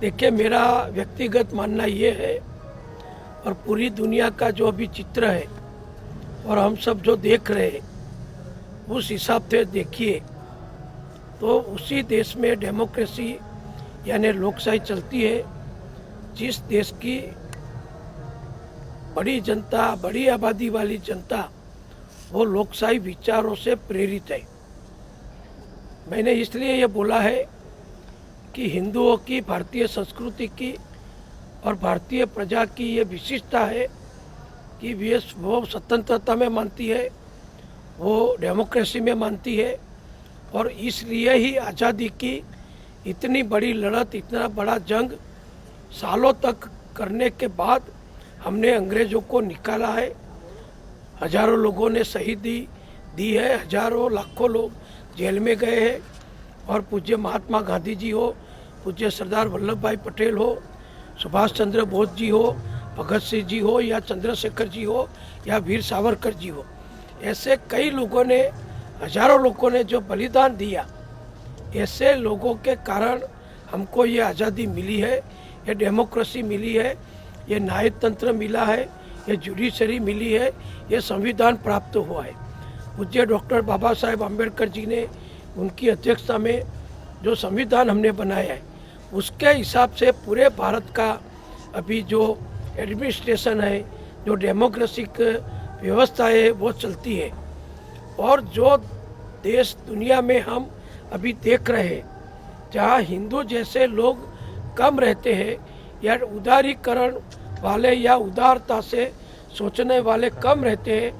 देखिए, मेरा व्यक्तिगत मानना ये है और पूरी दुनिया का जो अभी चित्र है और हम सब जो देख रहे हैं उस हिसाब से देखिए तो उसी देश में डेमोक्रेसी यानी लोकशाही चलती है जिस देश की बड़ी जनता, बड़ी आबादी वाली जनता वो लोकशाही विचारों से प्रेरित है। मैंने इसलिए ये बोला है कि हिंदुओं की, भारतीय संस्कृति की और भारतीय प्रजा की ये विशिष्टता है कि वो स्वतंत्रता में मानती है, वो डेमोक्रेसी में मानती है और इसलिए ही आज़ादी की इतनी बड़ी लड़त, इतना बड़ा जंग सालों तक करने के बाद हमने अंग्रेज़ों को निकाला है। हजारों लोगों ने शहीदी दी है, हजारों लाखों लोग जेल में गए हैं और पूज्य महात्मा गांधी जी हो, पूज्य सरदार वल्लभ भाई पटेल हो, सुभाष चंद्र बोस जी हो, भगत सिंह जी हो या चंद्रशेखर जी हो या वीर सावरकर जी हो, ऐसे कई लोगों ने, हजारों लोगों ने जो बलिदान दिया, ऐसे लोगों के कारण हमको ये आज़ादी मिली है, ये डेमोक्रेसी मिली है, ये न्यायिक तंत्र मिला है, ये जुडिशरी मिली है, ये संविधान प्राप्त हुआ है। पूज्य डॉक्टर बाबा साहेब अम्बेडकर जी ने उनकी अध्यक्षता में जो संविधान हमने बनाया है उसके हिसाब से पूरे भारत का अभी जो एडमिनिस्ट्रेशन है, जो डेमोक्रेटिक व्यवस्था है वो चलती है। और जो देश दुनिया में हम अभी देख रहे हैं जहाँ हिंदू जैसे लोग कम रहते हैं या उदारीकरण वाले या उदारता से सोचने वाले कम रहते हैं,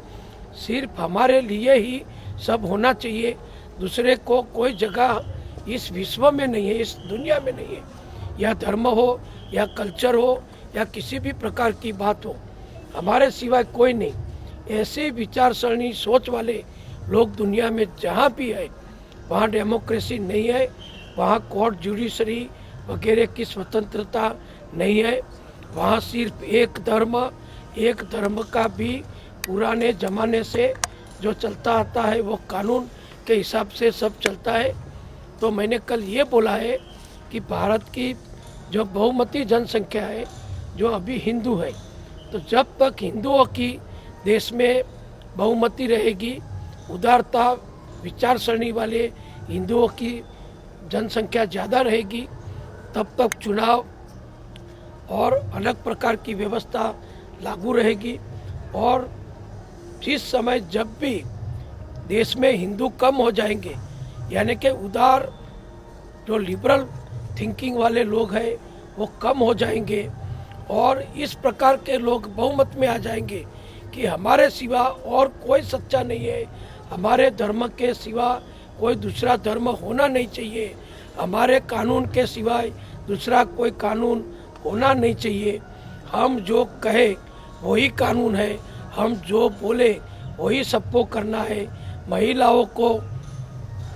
सिर्फ हमारे लिए ही सब होना चाहिए, दूसरे को कोई जगह इस विश्व में नहीं है, इस दुनिया में नहीं है, या धर्म हो या कल्चर हो या किसी भी प्रकार की बात हो, हमारे सिवाय कोई नहीं। ऐसे विचारसरणी सोच वाले लोग दुनिया में जहाँ भी है वहाँ डेमोक्रेसी नहीं है, वहाँ कोर्ट जुडिशरी वगैरह की स्वतंत्रता नहीं है, वहाँ सिर्फ एक धर्म का भी पुराने ज़माने से जो चलता आता है वो कानून के हिसाब से सब चलता है। तो मैंने कल ये बोला है कि भारत की जो बहुमती जनसंख्या है जो अभी हिंदू है, तो जब तक हिंदुओं की देश में बहुमती रहेगी, उदारता विचारसरणी वाले हिंदुओं की जनसंख्या ज़्यादा रहेगी, तब तक चुनाव और अलग प्रकार की व्यवस्था लागू रहेगी। और जिस समय जब भी देश में हिंदू कम हो जाएंगे, यानी कि उदार जो लिबरल थिंकिंग वाले लोग हैं वो कम हो जाएंगे और इस प्रकार के लोग बहुमत में आ जाएंगे कि हमारे सिवा और कोई सच्चा नहीं है, हमारे धर्म के सिवा कोई दूसरा धर्म होना नहीं चाहिए, हमारे कानून के सिवाय दूसरा कोई कानून होना नहीं चाहिए, हम जो कहे वही कानून है, हम जो बोले वही सबको करना है, महिलाओं को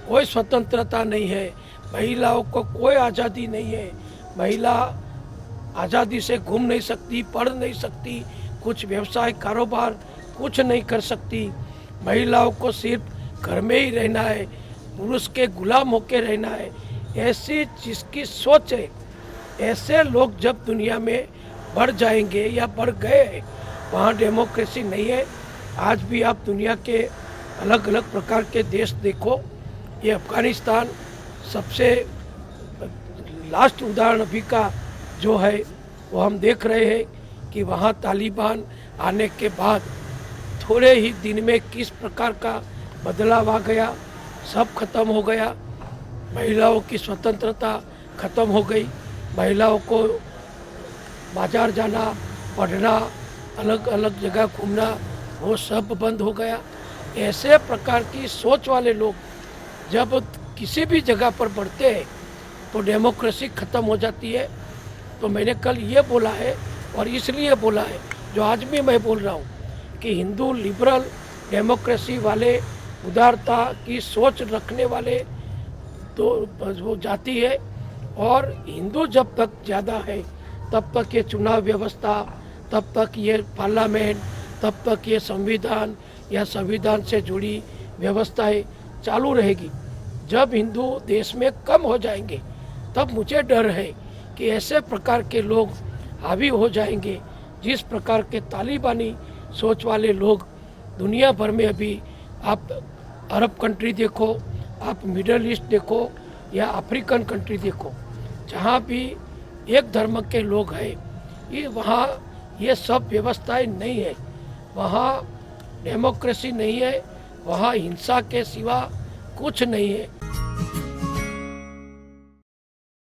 कोई स्वतंत्रता नहीं है, महिलाओं को कोई आज़ादी नहीं है, महिला आज़ादी से घूम नहीं सकती, पढ़ नहीं सकती, कुछ व्यवसाय कारोबार कुछ नहीं कर सकती, महिलाओं को सिर्फ घर में ही रहना है, पुरुष के गुलाम होकर रहना है। ऐसी जिसकी सोच है, ऐसे लोग जब दुनिया में बढ़ जाएंगे या बढ़ गए हैं, वहाँ डेमोक्रेसी नहीं है। आज भी आप दुनिया के अलग अलग प्रकार के देश देखो, ये अफगानिस्तान सबसे लास्ट उदाहरण अभी का जो है वो हम देख रहे हैं कि वहाँ तालिबान आने के बाद थोड़े ही दिन में किस प्रकार का बदलाव आ गया, सब खत्म हो गया, महिलाओं की स्वतंत्रता खत्म हो गई, महिलाओं को बाजार जाना, पढ़ना, अलग अलग जगह घूमना वो सब बंद हो गया। ऐसे प्रकार की सोच वाले लोग जब किसी भी जगह पर बढ़ते हैं तो डेमोक्रेसी ख़त्म हो जाती है। तो मैंने कल ये बोला है और इसलिए बोला है जो आज भी मैं बोल रहा हूँ कि हिंदू लिबरल डेमोक्रेसी वाले, उदारता की सोच रखने वाले तो वो जाती है और हिंदू जब तक ज़्यादा है तब तक ये चुनाव व्यवस्था, तब तक ये पार्लियामेंट, तब तक ये संविधान या संविधान से जुड़ी व्यवस्थाएं चालू रहेगी। जब हिंदू देश में कम हो जाएंगे तब मुझे डर है कि ऐसे प्रकार के लोग हावी हो जाएंगे, जिस प्रकार के तालिबानी सोच वाले लोग दुनिया भर में अभी, आप अरब कंट्री देखो, आप मिडल ईस्ट देखो या अफ्रीकन कंट्री देखो, जहाँ भी एक धर्म के लोग हैं, ये वहाँ ये सब व्यवस्थाएं नहीं है, वहाँ डेमोक्रेसी नहीं है, वहाँ हिंसा के सिवा कुछ नहीं है।